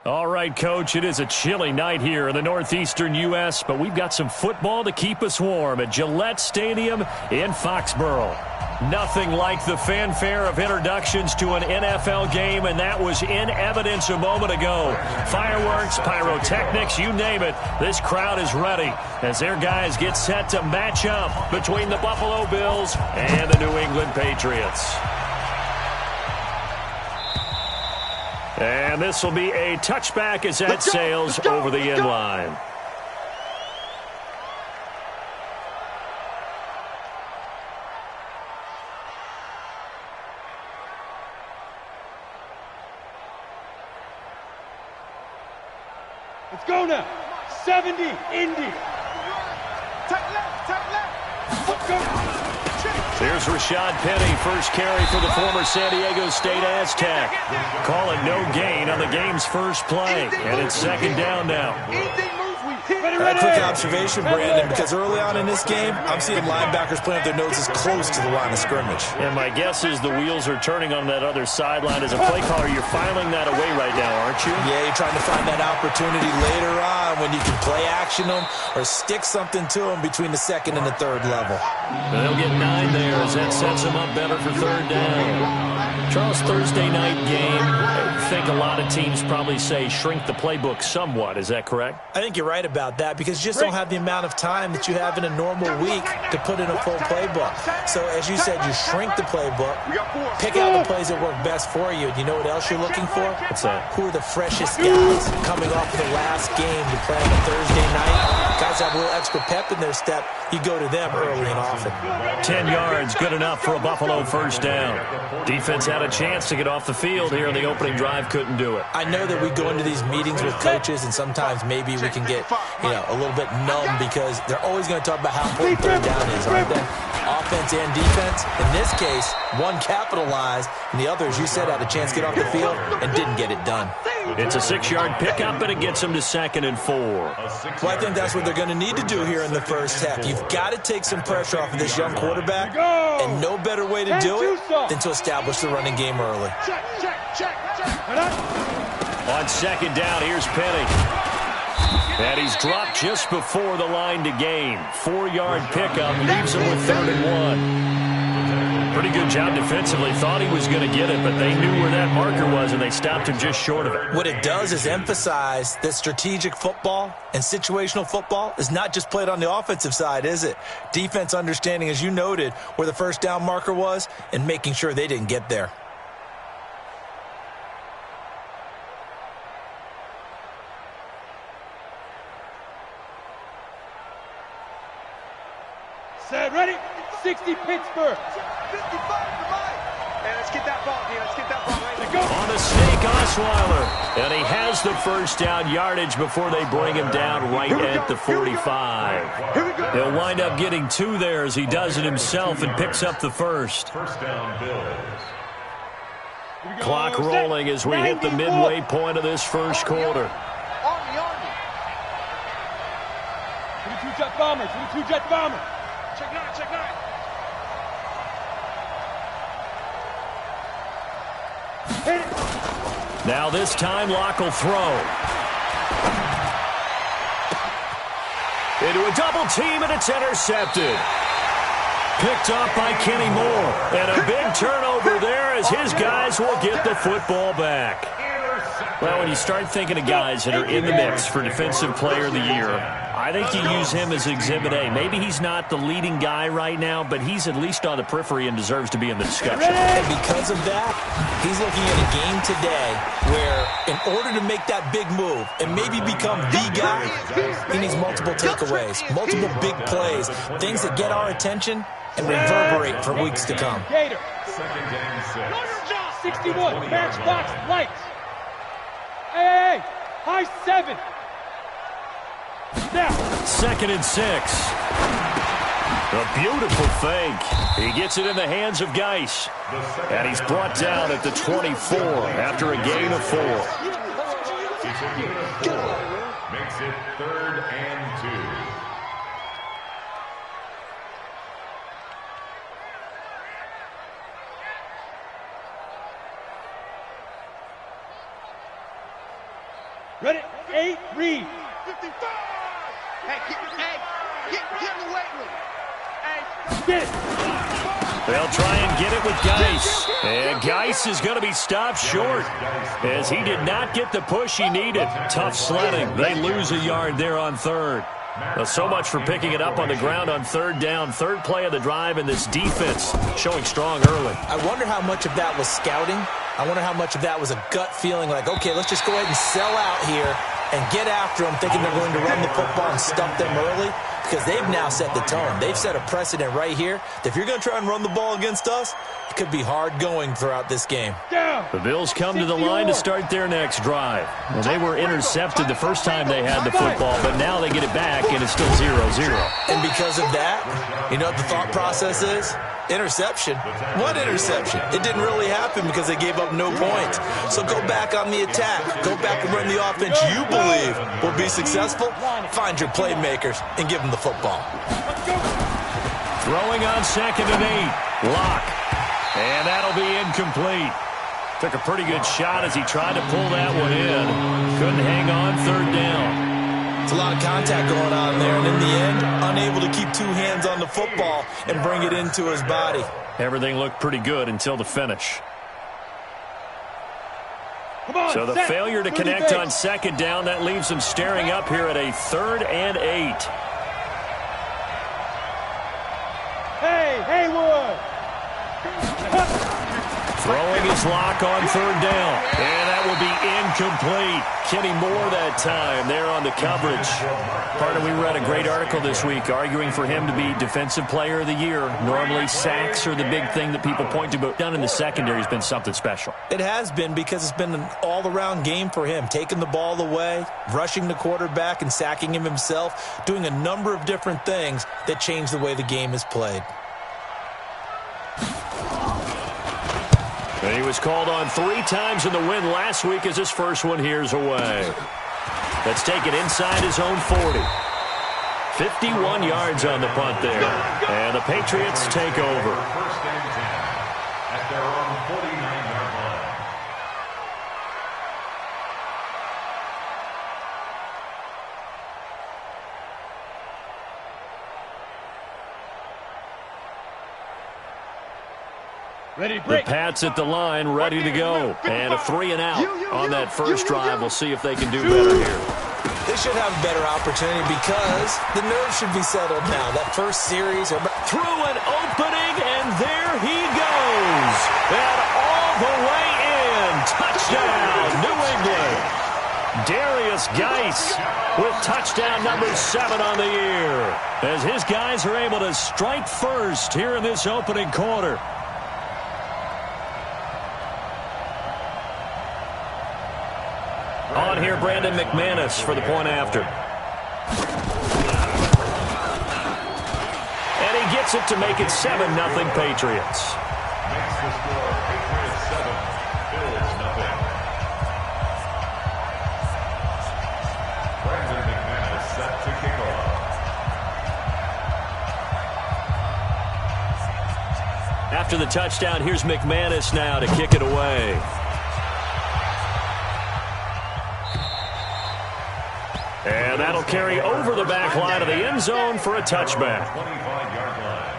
All right, Coach, it is a chilly night here in the northeastern U.S., but we've got some football to keep us warm at Gillette Stadium in Foxborough. Nothing like the fanfare of introductions to an NFL game, and that was in evidence a moment ago. Fireworks, pyrotechnics, you name it, this crowd is ready as their guys get set to match up between the Buffalo Bills and the New England Patriots. And this will be a touchback as that sails over the end line. Let's go now. 70, Indy. Take left. Let's go. Here's Rashad Penny, first carry for the former San Diego State Aztec. Call it no gain on the game's first play, and it's second down now. A quick observation, Brandon, because early on in this game, I'm seeing linebackers playing with their noses close to the line of scrimmage. And my guess is the wheels are turning on that other sideline. As a play caller, you're filing that away right now, aren't you? Yeah, you're trying to find that opportunity later on when you can play action them or stick something to them between the second and the third level. They'll get 9 there as that sets them up better for third down. Charles, Thursday night game, I think a lot of teams probably say shrink the playbook somewhat. Is that correct? I think you're right about that because you just don't have the amount of time that you have in a normal week to put in a full playbook. So as you said, you shrink the playbook, pick out the plays that work best for you. And you know what else you're looking for? What's that? Who are the freshest guys coming off the last game to play on a Thursday night? Guys have a little extra pep in their step. You go to them early and often. 10 yards, good enough for a Buffalo first down. Defense had a chance to get off the field here in the opening drive, couldn't do it. I know that we go into these meetings with coaches, and sometimes maybe we can get, a little bit numb because they're always going to talk about how important third down is, aren't they? Offense and defense. In this case, one capitalized, and the others, you said, had a chance to get off the field and didn't get it done. It's a 6-yard pickup, and it gets them to 2nd and 4. Well, I think that's what they're going to need to do here in the first half. You've got to take some pressure off of this young quarterback, and no better way to do it than to establish the running game early. On second down, here's Penny. And he's dropped just before the line to gain. 4-yard pickup leaves him with 3rd and 1. Pretty good job defensively. Thought he was going to get it, but they knew where that marker was, and they stopped him just short of it. What it does is emphasize that strategic football and situational football is not just played on the offensive side, is it? Defense understanding, as you noted, where the first down marker was and making sure they didn't get there. Set, ready? 60, Pittsburgh. 55 to mine. Hey, let's get that ball here. Let's get that ball right Let's go. On the sneak, Osweiler. And he has the first down yardage before they bring him down right at the 45. Here we go. He'll wind up getting 2 there as he does it himself and picks up the first. First down, Bills. Clock rolling as we hit the midway point of this first quarter. Army. 22 jet bomber, 22 jet bomber. Check 9. Hit it. Now this time Locke will throw. Into a double team, and it's intercepted. Picked off by Kenny Moore. And a big turnover there as his guys will get the football back. Well, when you start thinking of guys that are in the mix for Defensive Player of the Year, I think you use him as Exhibit A. Maybe he's not the leading guy right now, but he's at least on the periphery and deserves to be in the discussion. And because of that, he's looking at a game today where in order to make that big move and maybe become the guy, he needs multiple takeaways, multiple big plays, things that get our attention and reverberate for weeks to come. Gator. Second and 6. 61, matchbox lights. Hey, high 7. Now. 2nd and 6. A beautiful fake. He gets it in the hands of Geis. And he's brought down at the 24 after a gain of 4. Makes it 3rd and 2. Ready? 8, read. 55. Hey, get in the weight room. Hey. Get it. They'll try and get it with Geis. And Geis is going to be stopped short as he did not get the push he needed. Tough sledding. They lose a yard there on third. Well, so much for picking it up on the ground on third down. Third play of the drive, and this defense showing strong early. I wonder how much of that was scouting. I wonder how much of that was a gut feeling like, okay, let's just go ahead and sell out here and get after them, thinking they're going to run the football and stump them early, because they've now set the tone. They've set a precedent right here that if you're going to try and run the ball against us, it could be hard going throughout this game. The Bills come to the line to start their next drive. Well, they were intercepted the first time they had the football, but now they get it back, and it's still 0-0. And because of that, you know what the thought process is? Interception. What interception? It didn't really happen because they gave up no points. So go back on the attack. Go back and run the offense you believe will be successful. Find your playmakers and give them the football. Throwing on 2nd and 8. Lock. And that'll be incomplete. Took a pretty good shot as he tried to pull that one in. Couldn't hang on third down. It's a lot of contact going on there, and in the end, unable to keep two hands on the football and bring it into his body. Everything looked pretty good until the finish. So the failure to connect on 2nd down, that leaves them staring up here at a 3rd and 8. Hey, Haywood! Throwing his lock on 3rd down. And that will be incomplete. Kenny Moore that time there on the coverage. Partner, we read a great article this week arguing for him to be Defensive Player of the Year. Normally sacks are the big thing that people point to, but done in the secondary has been something special. It has been, because it's been an all-around game for him. Taking the ball away, rushing the quarterback and sacking him himself, doing a number of different things that change the way the game is played. And he was called on 3 times in the win last week as his first one here's away. Let's take it inside his own 40. 51 yards on the punt there. And the Patriots take over. First and 10 at their own 49-yard line. Ready, The break. Pats at the line, ready to go. And a 3 and out on that first drive. We'll see if they can do better here. They should have a better opportunity because the nerves should be settled now. That first series. Through an opening, and there he goes. And all the way in. Touchdown, New England. Darius Geis with touchdown number 7 on the year. As his guys are able to strike first here in this opening quarter. On here, Brandon McManus for the point after. And he gets it to make it 7-0 Patriots. Makes the score Patriots 7, Bills 0. Brandon McManus set to kick off. After the touchdown, here's McManus now to kick it away. And that'll carry over the back line of the end zone for a touchback. 25-yard line.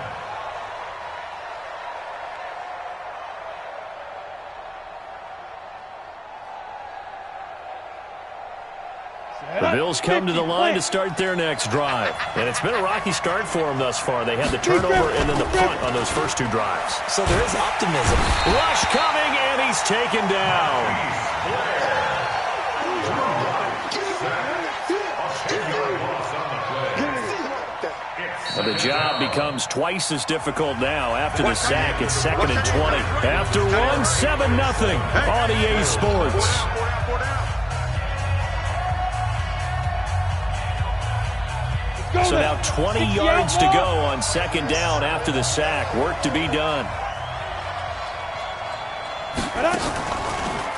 The Bills come to the line to start their next drive. And it's been a rocky start for them thus far. They had the turnover and then the punt on those first 2 drives. So there is optimism. Rush coming, and he's taken down. Well, the job becomes twice as difficult now. After the sack, it's 2nd and 20. After 1, 7-0 on EA Sports. So now 20 yards to go on 2nd down after the sack. Work to be done.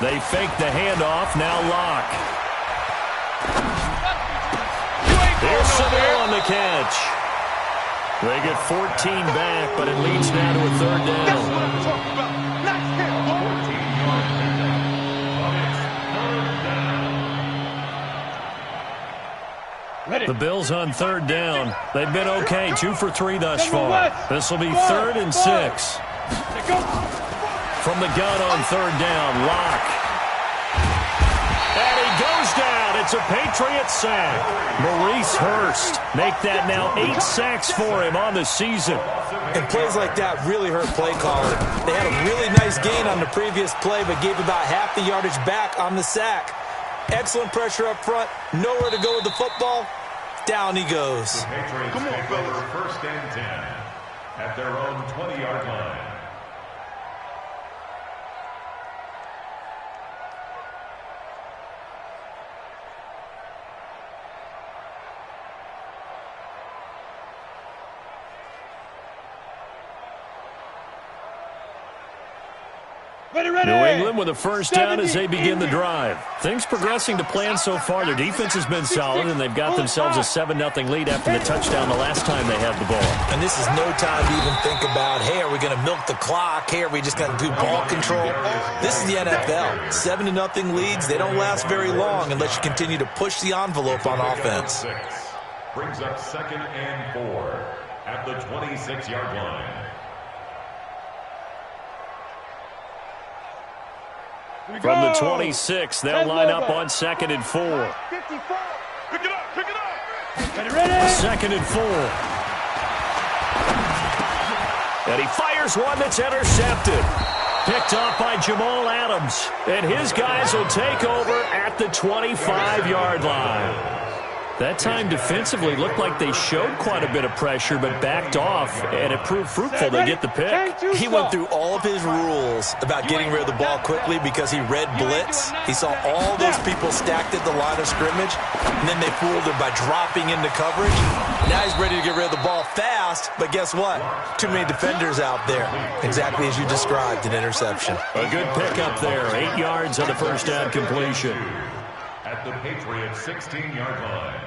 They fake the handoff. Now Lock. Here's Seville on the catch. They get 14 back, but it leads now to a 3rd down. The Bills on third down. They've been okay, 2 for 3 thus far. This will be 3rd and 6. From the gun on third down, Locke. And he goes down. It's a Patriot sack. Maurice Hurst make that now 8 sacks for him on the season. And plays like that really hurt play calling. They had a really nice gain on the previous play, but gave about half the yardage back on the sack. Excellent pressure up front. Nowhere to go with the football. Down he goes. The Patriots take over 1st and 10 at their own 20-yard line. New England with a first down as they begin the drive. Things progressing to plan so far. Their defense has been solid, and they've got themselves a 7-0 lead after the touchdown the last time they had the ball. And this is no time to even think about, hey, are we going to milk the clock? Hey, are we just going to do ball control? This is the NFL. 7-0 leads, they don't last very long unless you continue to push the envelope on offense. Brings up 2nd and 4 at the 26-yard line. From the 26, they'll line up on 2nd and 4. 54. Pick it up. Ready? 2nd and 4. And he fires one that's intercepted. Picked off by Jamal Adams. And his guys will take over at the 25-yard line. That time defensively looked like they showed quite a bit of pressure but backed off, and it proved fruitful. They get the pick. He went through all of his rules about getting rid of the ball quickly because he read blitz. He saw all those people stacked at the line of scrimmage, and then they fooled him by dropping into coverage. Now he's ready to get rid of the ball fast, but guess what? Too many defenders out there. Exactly as you described, an interception. A good pick up there. 8 yards on the first down completion. At the Patriots' 16-yard line.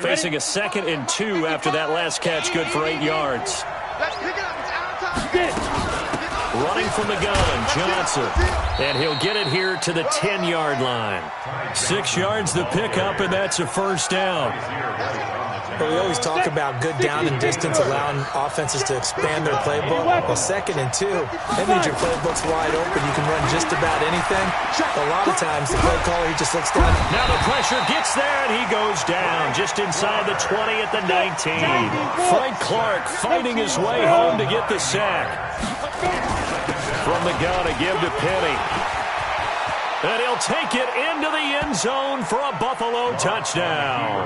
Facing a 2nd and 2 after that last catch, good for 8 yards. Let's pick it up. It's our time. Running from the gun, Johnson. And he'll get it here to the 10-yard line. 6 yards the pickup, and that's a first down. But we always talk about good down and distance, allowing offenses to expand their playbook. Well, 2nd and 2, that means your playbook's wide open. You can run just about anything. A lot of times, the play caller, he just looks down. Now the pressure gets there, and he goes down just inside the 20 at the 19. Frank Clark fighting his way home to get the sack. From the gun, a give to Penny. And he'll take it into the end zone for a Buffalo touchdown.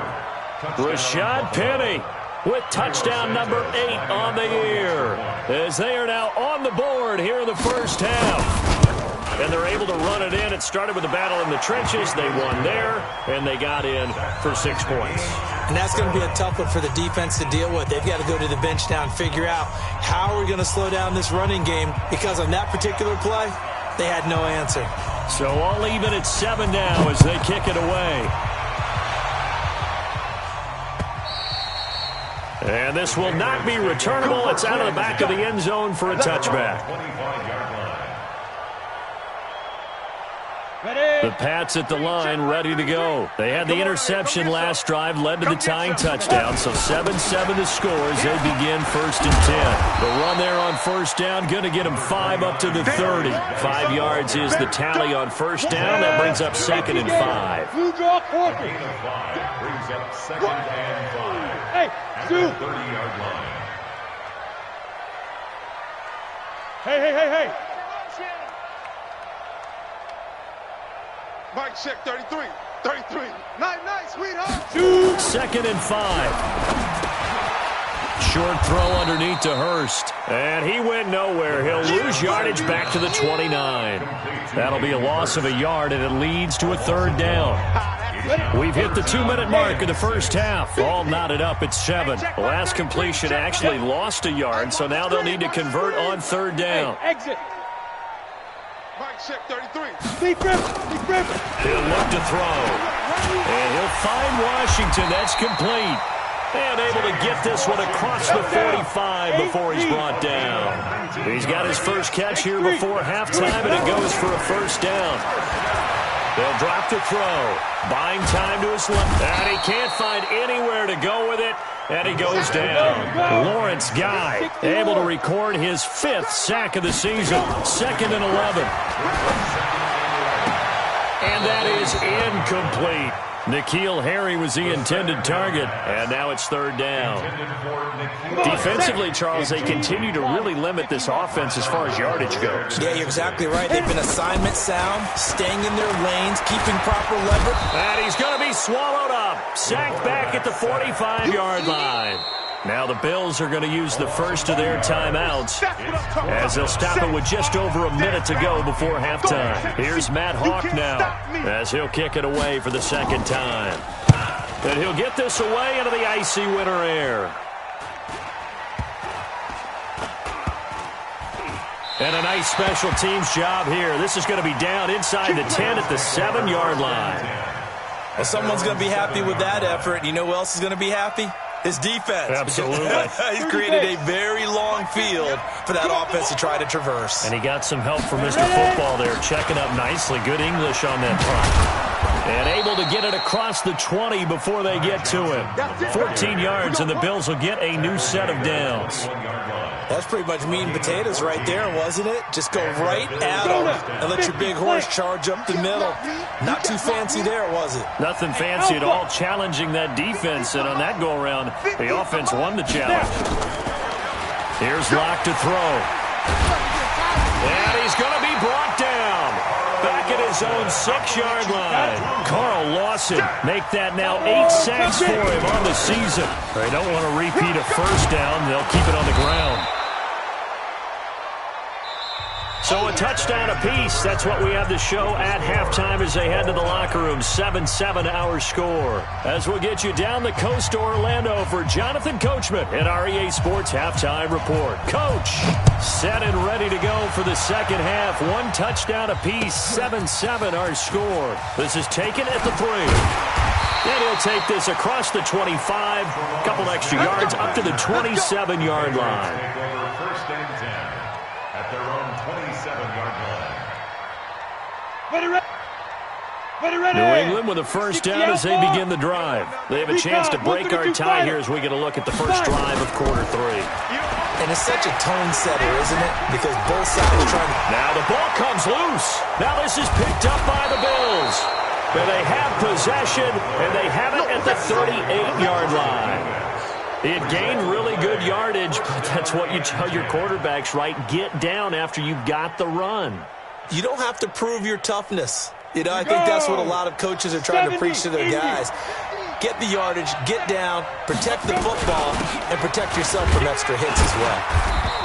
Rashad Penny with touchdown number 8 on the year, as they are now on the board here in the first half. And they're able to run it in. It started with a battle in the trenches. They won there, and they got in for 6 points. And that's going to be a tough one for the defense to deal with. They've got to go to the bench now and figure out how are we going to slow down this running game, because on that particular play, they had no answer. So all even at 7 now as they kick it away. And this will not be returnable. It's out of the back of the end zone for a touchback. 25-yard line. The Pats at the line, ready to go. They had the interception last drive, led to the tying touchdown. So 7-7 to score as they begin 1st and 10. The run there on first down, going to get them 5 up to the 30. 5 yards is the tally on first down. That brings up 2nd and 5. Blue draw corker. Gain of 5 brings up 2nd and 5. Hey, At Sue. the 30-yard line. Hey. Mike, check 33. 33. Nice, sweetheart. 2nd and 5. Short throw underneath to Hurst. And he went nowhere. He'll lose yardage back to the 29. That'll be a loss of a yard, and it leads to a 3rd down. We've hit the 2-minute mark of the first half. All knotted up at 7. The last completion actually lost a yard, so now they'll need to convert on 3rd down. Exit. Mike, check 33. Deep grip. He'll look to throw. And he'll find Washington. That's complete. And able to get this one across the 45 before he's brought down. He's got his first catch here before halftime, and it goes for a first down. They'll drop to throw. Buying time to his left. And he can't find anywhere to go with it. And he goes down. Lawrence Guy able to record his 5th sack of the season. 2nd and 11. And that is incomplete. N'Keal Harry was the intended target, and now it's 3rd down. Defensively, Charles, they continue to really limit this offense as far as yardage goes. Yeah, you're exactly right. They've been assignment sound, staying in their lanes, keeping proper leverage. And he's going to be swallowed up. Sacked back at the 45-yard line. Now the Bills are going to use the first of their timeouts as they'll stop it with just over a minute to go before halftime. Here's Matt Hawk now as he'll kick it away for the 2nd time. And he'll get this away into the icy winter air. And a nice special teams job here. This is going to be down inside the 10 at the 7-yard line. Well, someone's going to be happy with that effort. You know who else is going to be happy? His defense. Absolutely. He's created a very long field for that offense to try to traverse. And he got some help from Mr. Football there, checking up nicely. Good English on that punt. And able to get it across the 20 before they get to him. 14 yards, and the Bills will get a new set of downs. That's pretty much meat and potatoes right there, wasn't it? Just go right at them and let your big horse charge up the middle. Not too fancy there, was it? Nothing fancy at all, challenging that defense. And on that go-around, the offense won the challenge. Here's Locke to throw. And he's going to be brought down. Back at his own 6-yard line. Carl Lawson make that now 8 sacks for him on the season. They don't want to repeat a first down. They'll keep it on the ground. So a touchdown apiece. That's what we have to show at halftime as they head to the locker room. 7-7 our score. As we'll get you down the coast to Orlando for Jonathan Coachman at our EA Sports Halftime Report. Coach, set and ready to go for the second half. 1 touchdown apiece. 7-7 our score. This is taken at the 3. And he'll take this across the 25. Couple extra yards up to the 27-yard line. First and 10 at their own 27-yard line. New England with a first down as they begin the drive. They have a chance to break our tie here as we get a look at the first drive of quarter 3. And it's such a tone setter, isn't it? Because both sides are trying to... Now the ball comes loose. Now this is picked up by the Bills. But they have possession, and they have it at the 38-yard line. It gained really good yardage, but that's what you tell your quarterbacks, right? Get down after you've got the run. You don't have to prove your toughness. You know, I think that's what a lot of coaches are trying to preach to their guys. Get the yardage, get down, protect the football, and protect yourself from extra hits as well.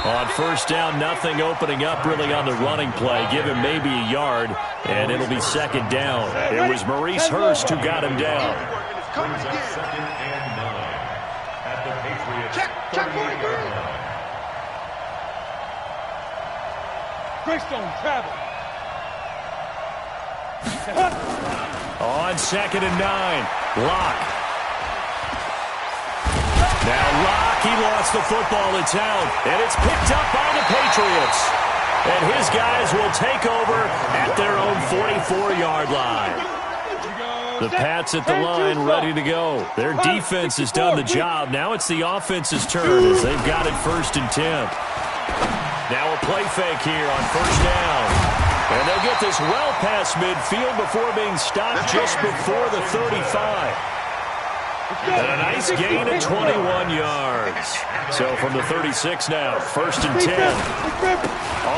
On first down, nothing opening up really on the running play. Give him maybe a yard, and it'll be second down. It was Maurice Hurst who got him down. Brings up 2nd and 9 at the Patriots 38-yard line. Greystone travel. On 2nd and 9, Locke. Now Locke, he lost the football. It's out, and it's picked up by the Patriots. And his guys will take over at their own 44-yard line. The Pats at the line ready to go. Their defense has done the job. Now it's the offense's turn as they've got it 1st and 10. Now a play fake here on first down. And they'll get this well past midfield before being stopped just before the 35. And a nice gain of 21 yards. So from the 36 now, 1st and 10.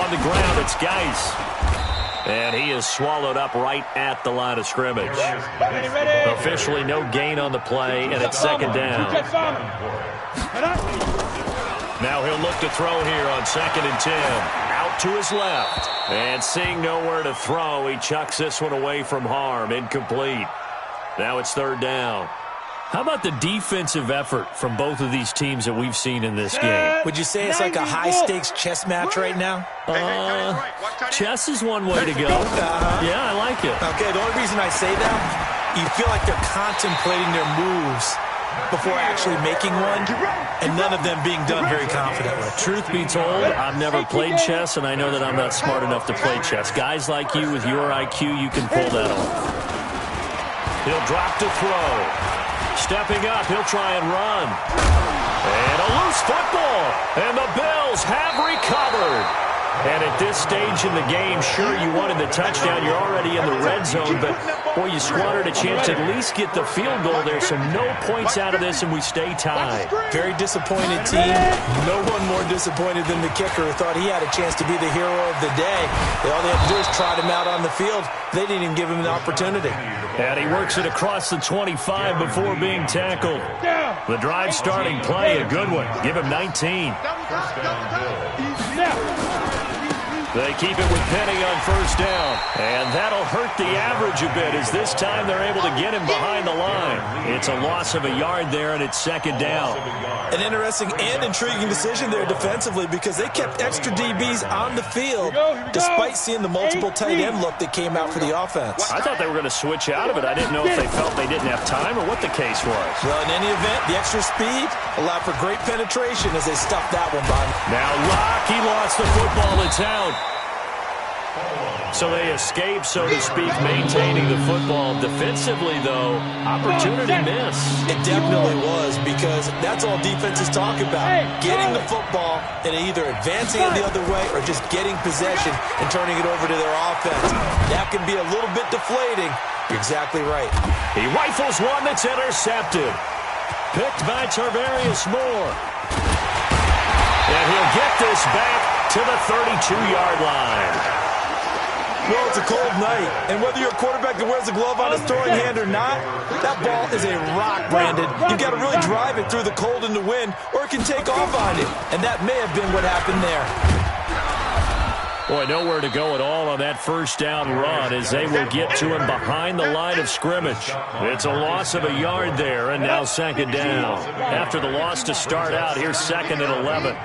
On the ground, it's Geis. And he is swallowed up right at the line of scrimmage. Officially no gain on the play, and it's 2nd down. Now he'll look to throw here on 2nd and 10. Out to his left. And seeing nowhere to throw, he chucks this one away from harm. Incomplete. Now it's 3rd down. How about the defensive effort from both of these teams that we've seen in this game? Would you say it's like a high-stakes chess match right now? Chess is one way to go. Yeah, I like it. Okay, the only reason I say that, you feel like they're contemplating their moves before actually making one, and none of them being done very confidently. Truth be told, I've never played chess, and I know that I'm not smart enough to play chess. Guys like you with your IQ, you can pull that off. He'll drop to throw. Stepping up, he'll try and run. And a loose football, and the Bills have recovered. And at this stage in the game, sure, you wanted the touchdown. You're already in the red zone, but, boy, you squandered a chance to at least get the field goal there, so no points out of this, and we stay tied. Very disappointed team. No one more disappointed than the kicker, who thought he had a chance to be the hero of the day. All they had to do is trot him out on the field. They didn't even give him an opportunity. And he works it across the 25 before being tackled. The drive starting play, a good one. Give him 19. They keep it with Penny on first down. And that'll hurt the average a bit, as this time they're able to get him behind the line. It's a loss of a yard there, and it's second down. An interesting and intriguing decision there defensively, because they kept extra DBs on the field despite seeing the multiple tight end look that came out for the offense. I thought they were going to switch out of it. I didn't know if they felt they didn't have time or what the case was. Well, in any event, the extra speed allowed for great penetration as they stuffed that one by. Now Locke, he lost the football. It's out. So they escape, so to speak, maintaining the football. Defensively, though, opportunity miss. It definitely was, because that's all defenses talk about. Getting the football and either advancing it the other way or just getting possession and turning it over to their offense. That can be a little bit deflating. You're exactly right. He rifles one that's intercepted. Picked by Tarvarius Moore. And he'll get this back to the 32-yard line. Well, it's a cold night, and whether you're a quarterback that wears a glove on his throwing hand or not, that ball is a rock, Brandon. You've got to really drive it through the cold and the wind, or it can take off on you, and that may have been what happened there. Boy, nowhere to go at all on that first down run, as they will get to him behind the line of scrimmage. It's a loss of a yard there, and now second down. After the loss to start out, here's second and 11.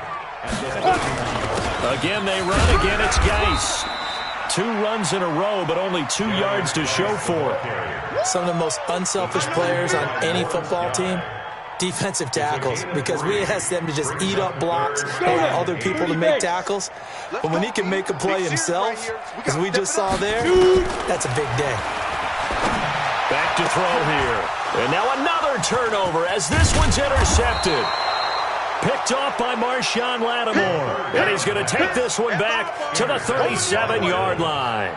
Again, they run. Again, it's Geis. 2 runs in a row, but only 2 yards to show for it. Some of the most unselfish players on any football team, defensive tackles, because we ask them to just eat up blocks and allow other people to make tackles. But when he can make a play himself, as we just saw there, that's a big day. Back to throw here. And now another turnover as this one's intercepted. Picked off by Marshawn Lattimore. And he's going to take this one back to the 37-yard line.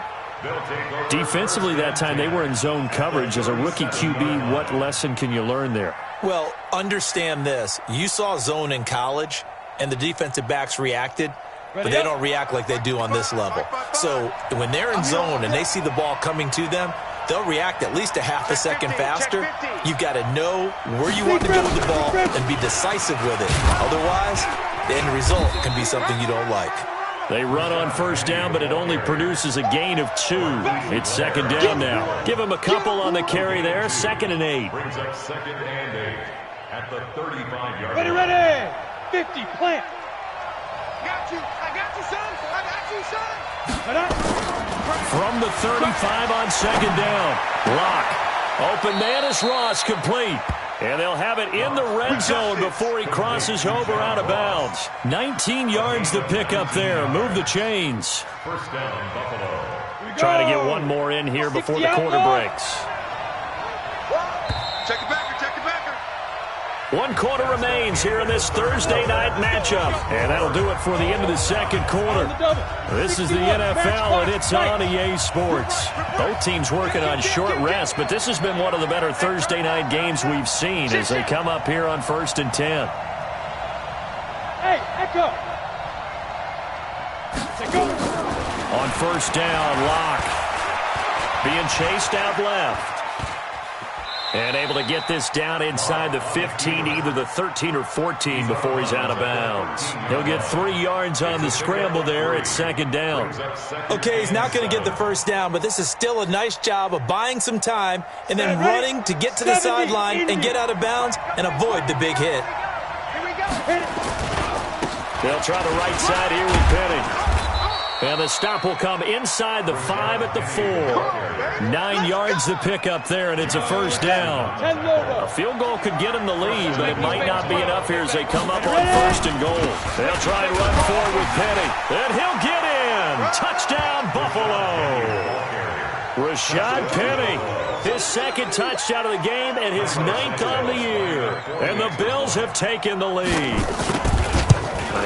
Defensively that time, they were in zone coverage. As a rookie QB, what lesson can you learn there? Well, understand this. You saw zone in college, and the defensive backs reacted, but they don't react like they do on this level. So when they're in zone and they see the ball coming to them, they'll react at least a half a second faster. You've got to know where you want to go with the ball and be decisive with it. Otherwise, the end result can be something you don't like. They run on first down, but it only produces a gain of 2. It's second down now. Give them a couple on the carry there. Second and 8. Brings up second and 8 at the 35-yard line. Ready, 50, plant. I got you, son. I got you, son. From the 35 on second down. Locke. Open man is Ross, complete. And they'll have it in the red zone before he crosses over out of bounds. 19 yards to pick up there. Move the chains. First down, Buffalo. Try to get one more in here before the quarter breaks. Check it back. 1 quarter remains here in this Thursday night matchup. And that'll do it for the end of the second quarter. This is the NFL, and it's on EA Sports. Both teams working on short rest, but this has been one of the better Thursday night games we've seen as they come up here on 1st and 10. Hey, Echo. On first down, Locke being chased out left. And able to get this down inside the 15, either the 13 or 14 before he's out of bounds. He'll get 3 yards on the scramble there at second down. Okay, he's not going to get the first down, but this is still a nice job of buying some time and then running to get to the sideline and get out of bounds and avoid the big hit. Here we go. They'll try the right side here with Penny. And the stop will come inside the 5 at the 4. 9 yards to pick up there, and it's a first down. A field goal could get them the lead, but it might not be enough here as they come up on 1st and goal. They'll try and run forward with Penny. And he'll get in. Touchdown, Buffalo. Rashad Penny, his 2nd touchdown of the game and his 9th on the year. And the Bills have taken the lead.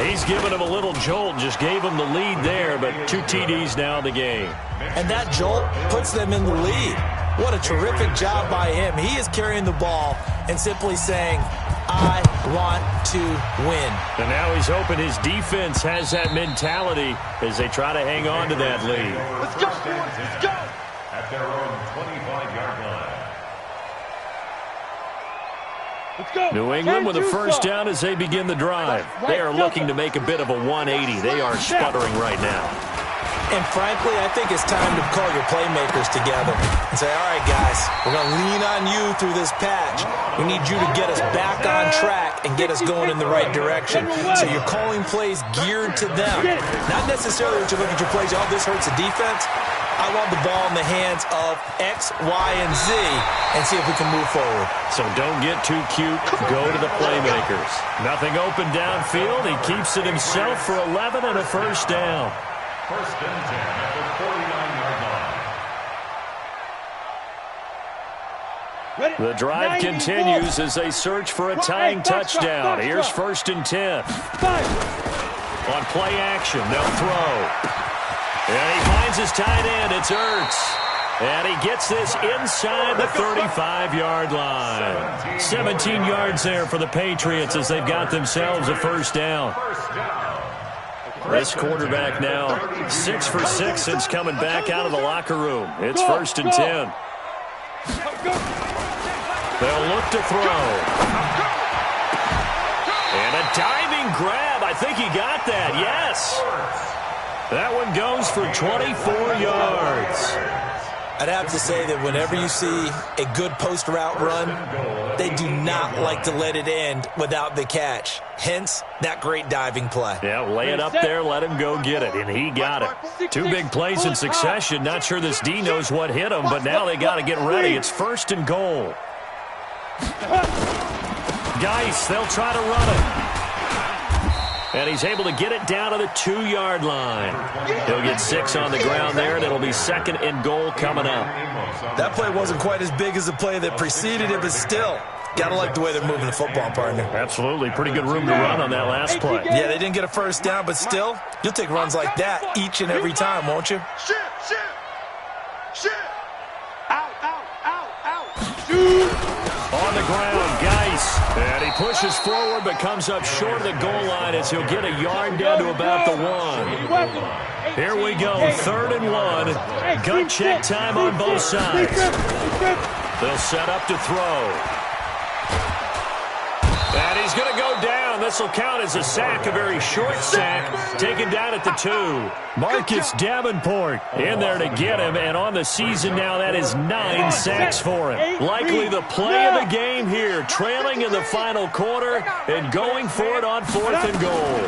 He's given him a little jolt, just gave him the lead there, but 2 TDs now in the game. And that jolt puts them in the lead. What a terrific job by him. He is carrying the ball and simply saying, I want to win. And now he's hoping his defense has that mentality as they try to hang on to that lead. Let's go, boys. Let's go. At their own 25-yard line. New England with a first down as they begin the drive. They are looking to make a bit of a 180. They are sputtering right now. And frankly, I think it's time to call your playmakers together and say, all right, guys, we're going to lean on you through this patch. We need you to get us back on track and get us going in the right direction. So you're calling plays geared to them. Not necessarily that you look at your plays, oh, this hurts the defense. I want the ball in the hands of X, Y, and Z and see if we can move forward. So don't get too cute. Go to the playmakers. Nothing open downfield. He keeps it himself for 11 and a first down. 1st and 10 at the 49-yard line. The drive continues as they search for a tying touchdown. Here's 1st and 10. On play action, they'll throw. And he finds his tight end. It's Ertz. And he gets this inside the 35-yard line. 17 yards there for the Patriots as they've got themselves a first down. This quarterback now 6 for 6 since coming back out of the locker room. It's 1st and 10. They'll look to throw. And a diving grab. I think he got that. Yes. That one goes for 24 yards. I'd have to say that whenever you see a good post route run, they do not like to let it end without the catch. Hence, that great diving play. Yeah, lay it up there, let him go get it, and he got it. 2 big plays in succession. Not sure this D knows what hit him, but now they got to get ready. It's 1st and goal. Geis, they'll try to run it. And he's able to get it down to the 2-yard line. He'll get 6 on the ground there, and it'll be 2nd and goal coming up. That play wasn't quite as big as the play that preceded it, but still, gotta like the way they're moving the football, partner. Absolutely. Pretty good room to run on that last play. Yeah, they didn't get a first down, but still, you'll take runs like that each and every time, won't you? Shit. Out. On the ground, Geis. And he pushes forward but comes up short of the goal line as he'll get a yard down to about the 1. Here we go, 3rd and 1. Gut check time on both sides. They'll set up to throw. And he's going to go down. This will count as a sack, a very short sack, taken down at the 2. Marcus Davenport in there to get him, and on the season now, that is 9 sacks for him. Likely the play of the game here, trailing in the final quarter and going for it on 4th and goal.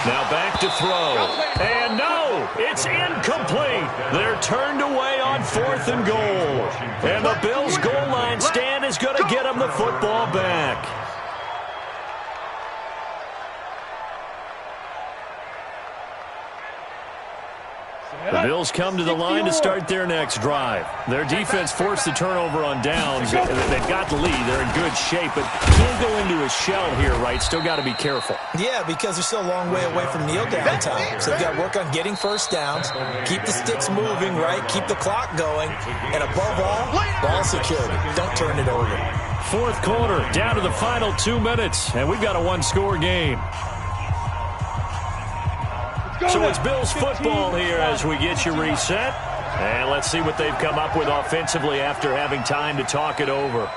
Now back to throw. And no, it's incomplete. They're turned away on 4th and goal. And the Bills' goal line stand is going to get them the football back. The Bills come to the line to start their next drive. Their defense forced the turnover on downs. They've got the lead. They're in good shape, but can't go into a shell here, right? Still got to be careful. Yeah, because they're still a long way away from kneel down time. So they've got to work on getting first downs, keep the sticks moving, right? Keep the clock going, and above all, ball security. Don't turn it over. 4th quarter, down to the final 2 minutes, and we've got a 1-score game. So it's Bills football here as we get you reset. And let's see what they've come up with offensively after having time to talk it over.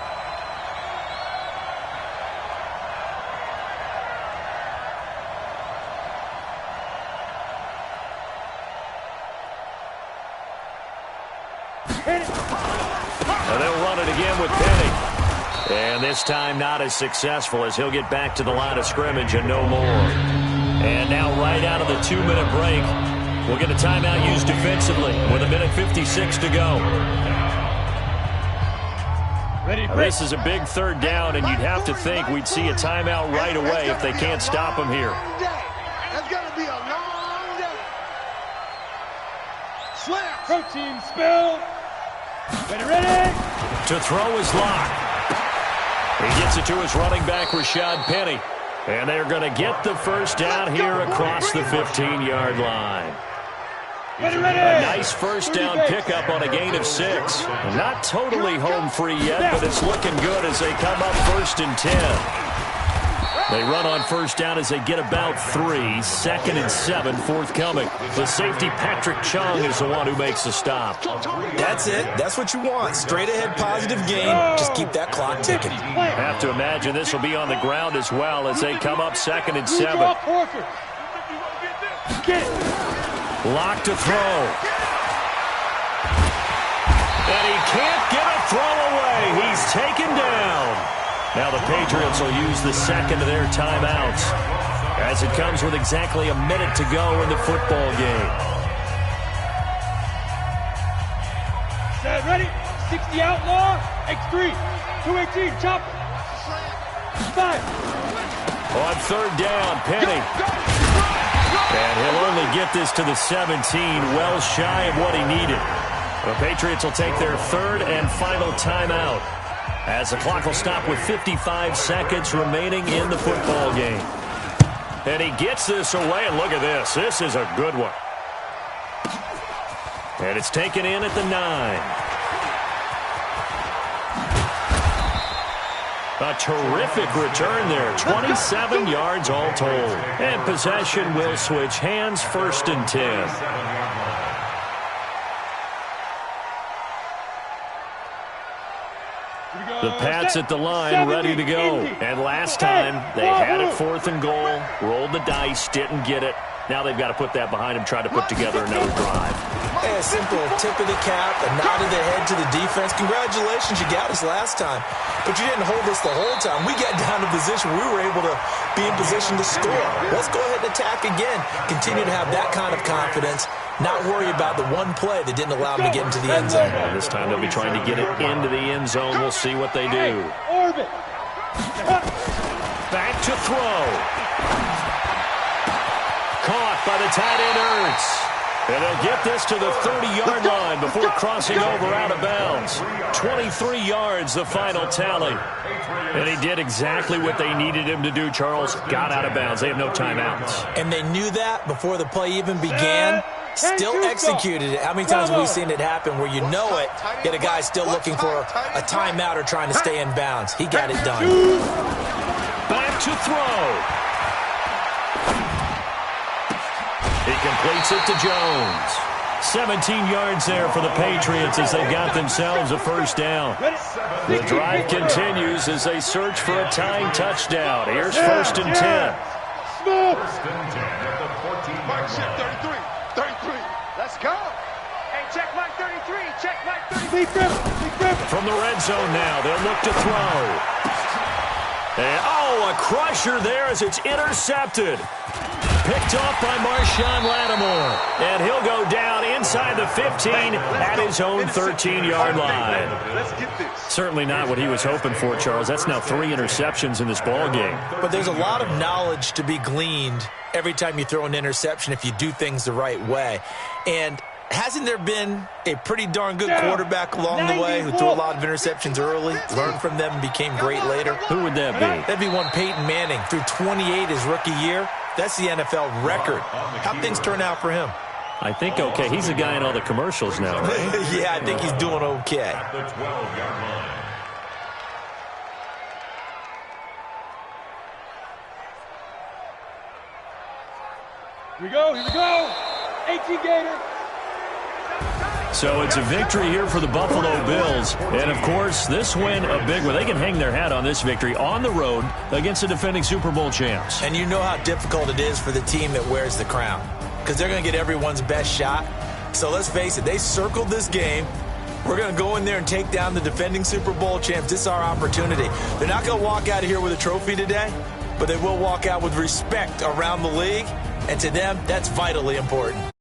And they'll run it again with Penny. And this time not as successful as he'll get back to the line of scrimmage and no more. And now right out of the 2-minute break, we'll get a timeout used defensively with 1:56 to go. Now, this is a big third down, and you'd have to think we'd see a timeout right away if they can't stop him here. That's going to be a long day. Slam. Protein spill. Ready. To throw is Locke. He gets it to his running back, Rashad Penny. And they're going to get the first down here across the 15-yard line. Ready. A nice first down pickup on a gain of 6. Not totally home free yet, but it's looking good as they come up 1st and 10. They run on first down as they get about 3. 2nd and 7 forthcoming. The safety, Patrick Chung, is the one who makes the stop. That's it. That's what you want. Straight ahead positive gain. Just keep that clock ticking. Have to imagine this will be on the ground as well as they come up 2nd and 7. Locke to throw. And he can't get a throw away. He's taken down. Now the Patriots will use the second of their timeouts as it comes with exactly a minute to go in the football game. Set, ready. 60 outlaw. X3. 218. Chop. 5. On third down, Penny. And he'll only get this to the 17, well shy of what he needed. The Patriots will take their third and final timeout as the clock will stop with 55 seconds remaining in the football game. And he gets this away, and look at this. This is a good one. And it's taken in at the 9. A terrific return there. 27 yards all told. And possession will switch hands, 1st and 10. The Pats at the line, ready to go. And last time, they had it 4th and goal, rolled the dice, didn't get it. Now they've got to put that behind them, try to put together another drive. A simple tip of the cap, a nod of the head to the defense. Congratulations, you got us last time. But you didn't hold us the whole time. We got down to position where we were able to be in position to score. Let's go ahead and attack again. Continue to have that kind of confidence. Not worry about the one play that didn't allow them to get into the end zone. And this time they'll be trying to get it into the end zone. We'll see what they do. Orbit. Back to throw. Caught by the tight end, Ertz. And they'll get this to the 30-yard line before crossing over out of bounds. 23 yards, the final tally. And he did exactly what they needed him to do, Charles. Got out of bounds. They have no timeouts. And they knew that before the play even began. Still executed it. How many times have we seen it happen where you know it, yet a guy's still looking for a timeout or trying to stay in bounds? He got it done. Back to throw. He completes it to Jones. 17 yards there for the Patriots as they've got themselves a first down. The drive continues as they search for a tying touchdown. Here's 1st and 10. Mark shift 33. 33. Let's go. Hey, check mark 33. Check mark 33. From the red zone now, they'll look to throw. And, a crusher there as it's intercepted. Picked off by Marshawn Lattimore. And he'll go down inside the 15 at his own 13-yard line. Let's get this. Certainly not what he was hoping for, Charles. That's now 3 interceptions in this ball game. But there's a lot of knowledge to be gleaned every time you throw an interception if you do things the right way. And hasn't there been a pretty darn good quarterback along the way who threw a lot of interceptions early, learned from them, and became great later? Who would that be? That'd be one Peyton Manning. Threw 28 his rookie year. That's the NFL record. How'd things turn out for him? I think okay. He's the guy in all the commercials now, right? Yeah, I think he's doing okay. The 12-yard line. Here we go. 18 Gator. So it's a victory here for the Buffalo Bills. And, of course, this win a big one. They can hang their hat on this victory on the road against the defending Super Bowl champs. And you know how difficult it is for the team that wears the crown because they're going to get everyone's best shot. So let's face it, they circled this game. We're going to go in there and take down the defending Super Bowl champs. This is our opportunity. They're not going to walk out of here with a trophy today, but they will walk out with respect around the league, and to them, that's vitally important.